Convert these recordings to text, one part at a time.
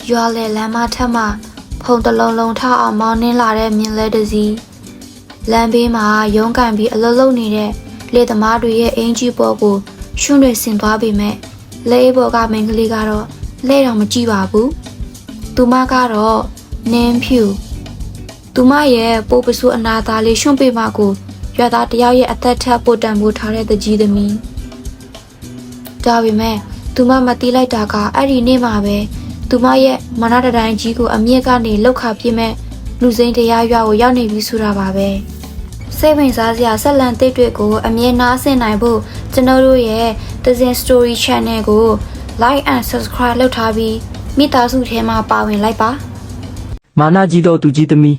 ရွာလေလမ်းမထက်မှဖုံတလုံးလုံးထအောင်မောင်းနှင်းလာတဲ့မြင်းလဲတစီလမ်းဘေးမှာရုံးကန်ပြီးအလုံးလုံးနေတဲ့လေသမားတွေရဲ့အင်ဂျီပေါ်ကိုရှွန့်တွေဆင်သွားပေမဲ့လဲဘော်ကမင်းကလေးကတော့လဲတော့မကြည့်ပါဘူးသူမကတော့နင်းဖြူသူမရဲ့ပိုးပစုအနာသားလေးရှွန့်ပေးမှကိုရွာသားတယောက်ရဲ့အသက်ထက်ပိုတန်ဖိုးထားတဲ့တကြီးသမီးဒါပေမဲ့သူမမတီးလိုက်တာကအဲ့ဒီနေ့မှာပဲသူမရဲ့မနတတိုင်းကြီးကိုအမြင့်ကနေလောက်ခပြစ်မဲ့လူစိမ်းတရားရွာကိုရောက်နေပြီဆိုတာပါပဲစိတ်ဝင်စားစရာဆက်လန်တိတ်တွေကိုအမြဲနားဆင်နိုင်ဖို့ကျွန်တော်တို့ရဲ့တဇင် story channel ကို like and subscribe လုပ်ထားပြီးမိသားစုထဲမှာပါဝင်လိုက်ပါမာနကြီးသောသူကြီးသမီး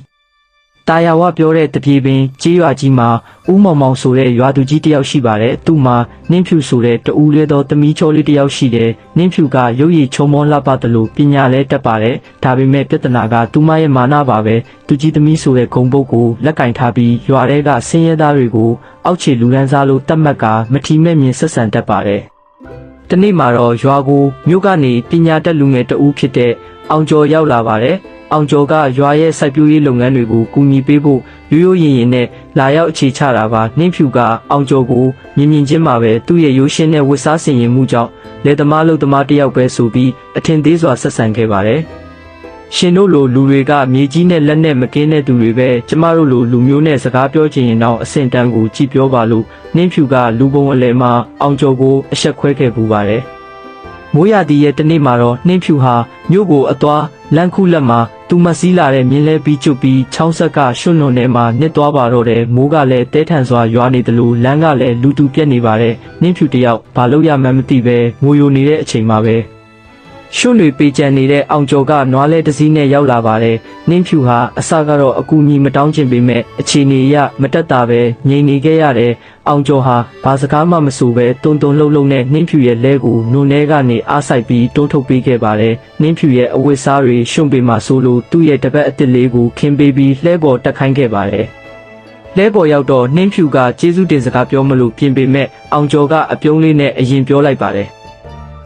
တာယာဝပြောတဲ့တပြေပင်ကြေးရွာကြီးမှာဦးမောင်မောင်ဆိုတဲ့ရွာသူကြီးတယောက်ရှိပါတယ်သူ့မှာနှင်းဖြူဆိုတဲ့တူဦးလေးသောသမီးချောလေးတယောက်ရှိတယ်နှင်းဖြူကရုပ်ရည်ချုံမောလှပသလိုပညာလည်းတက်ပါတယ်ဒါပေမဲ့ပြဿနာကသူမရဲ့မာနပါပဲသူကြီးသမီးဆိုတဲ့ဂုံပုတ်ကိုလက်ကင်ထားပြီးရွာထဲကဆင်းရဲသားတွေကိုအောက်ခြေလူရန်စားလို့တတ်မှတ်ကမထီမဲ့မြင်ဆက်ဆံတတ်ပါတယ်တနေ့မှာတော့ရွာကိုမြို့ကနေပညာတတ်လူငယ်တဦးဖြစ်တဲ့အောင်ကျော်ရောက်လာပါတယ်အောင်ကျော်ကရွာရဲ့စိုက်ပျိုးရေးလုပ်ငန်းတွေကိုကူညီပေးဖို့ရိုးရိုးရင်ရင်နဲ့လာရောက်အခြေချတာပါနှင်းဖြူကအောင်ကျော်ကိုမြင်မြင်ချင်းမှာပဲသူ့ရဲ့ရိုးရှင်းတဲ့ဝတ်စားဆင်ရင်မှုကြောင့်လေသမားလုပ်သမားတယောက်ပဲဆိုပြီးအထင်သေးစွာဆက်ဆံခဲ့ပါတယ်ရှင်တို့လိုလူတွေကမြေကြီးနဲ့လက်နဲ့မကင်းတဲ့သူတွေပဲကျမတို့လိုလူမျိုးနဲ့စကားပြောချင်ရင်တော့အဆင့်တန်းကိုကြည့်ပြောပါလို့နှင်းဖြူကလူပုံအလဲမှာအောင်ကျော်ကိုအဆက်ခွဲခဲ့ပူပါတယ်မိုးရသည်ရဲ့တနေ့မှာတော့နှင်းဖြူဟာမြို့ကိုအသွားလမ်းခုလက်မှာသူမစီးလာတဲ့မြင်းလဲပြီးကျွတ်ပြီးချောင်းဆက်ကရွှွန့်လွန်ထဲမှာနစ်သွားပါတော့တယ်မိုးကလည်းတဲထန်စွာရွာနေတယ်လို့လမ်းကလည်းလူတူပြက်နေပါတယ်နှင်းဖြူတယောက်ဘာလို့ရမှန်းမသိပဲငိုယိုနေတဲ့အချိန်မှာပဲရွှွန့်တွေပေကြံနေတဲ့အောင်ကျော်ကနွားလဲတစည်းနဲ့ရောက်လာပါတယ်နှင်းဖြူဟာအစကတော့အကူအညီမတောင်းချင်ပေမဲ့အခြေအနေအရမတက်တာပဲငြိမ်နေခဲ့ရတယ်အောင်ကျော်ဟာဘာစကားမှမဆိုပဲတုံတုံလှုပ်လှုပ်နဲ့နှင်းဖြူရဲ့လဲကိုနုံထဲကနေအားဆိုင်ပြီးတွန်းထုတ်ပေးခဲ့ပါတယ်နှင်းဖြူရဲ့အဝတ်စားတွေရွှွန့်ပေမှာဆိုလို့သူ့ရဲ့တပတ်အစ်စ်လေးကိုခင်းပေးပြီးလှဲပေါ်တက်ခိုင်းခဲ့ပါတယ်လဲပေါ်ရောက်တော့နှင်းဖြူကကျေးဇူးတင်စကားပြောမလို့ပြင်ပေမဲ့အောင်ကျော်ကအပြုံးလေးနဲ့အရင်ပြောလိုက်ပါတယ်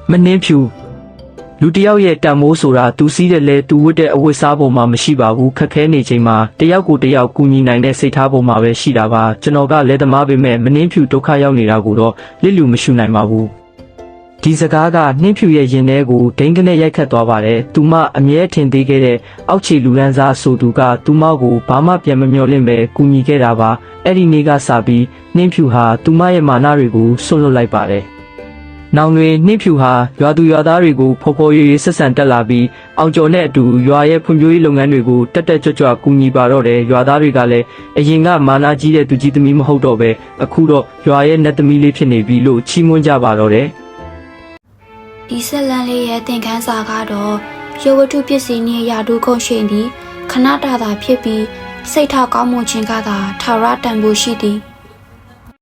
မနှင်းဖြူလူတယောက်ရဲ့တန်မိုးဆိုတာသူစီးတဲ့လဲသူဝတ်တဲ့အဝတ်စားပုံမှာမရှိပါဘူးခက်ခဲနေချိန်မှာတယောက်ကိုတယောက်ကူညီနိုင်တဲ့စိတ်ထားပုံမှာပဲရှိတာပါကျွန်တော်ကလက်သမားပေမဲ့မနှင်းဖြူဒုက္ခရောက်နေတာကိုတော့လစ်လူမရှုနိုင်ပါဘူးဒီစကားကနှင်းဖြူရဲ့ရင်ထဲကိုဒိန်းကနေရိုက်ခတ်သွားပါတယ်သူမအမြဲထင်သေးခဲ့တဲ့အောက်ခြေလူရန်စားဆိုသူကသူမကိုဘာမှပြန်မမျှော်လင့်ပဲကူညီခဲ့တာပါအဲ့ဒီနေ့ကစပြီးနှင်းဖြူဟာသူမရဲ့မာနတွေကိုဆွတ်လွတ်လိုက်ပါတယ်နောင်တွင်နှင်းဖြူဟာရွာသူရွာသားတွေကိုဖော်ဖော်ရွေရွေဆက်ဆံတက်လာပြီးအောင်ကျော်နဲ့အတူရွာရဲ့ဖွံ့ဖြိုးရေးလုပ်ငန်းတွေကိုတက်တက်ကြွကြွကူညီပါတော့တယ်ရွာသားတွေကလည်းအရင်ကမာနာကြီးတဲ့သူကြီးသမီးမဟုတ်တော့ပဲအခုတော့ရွာရဲ့နတ်သမီးလေးဖြစ်နေပြီလို့ချီးမွမ်းကြပါတော့တယ်ဒီဆက်လန်လေးရဲ့သင်ခန်းစာကတော့ရုပ်ဝတ္ထုပစ္စည်းနှင့်ယာတုကုန်ရှိန်သည်ခဏတာသာဖြစ်ပြီးစိတ်ထားကောင်းမွန်ခြင်းကသာထာဝရတန်ဖိုးရှိသည်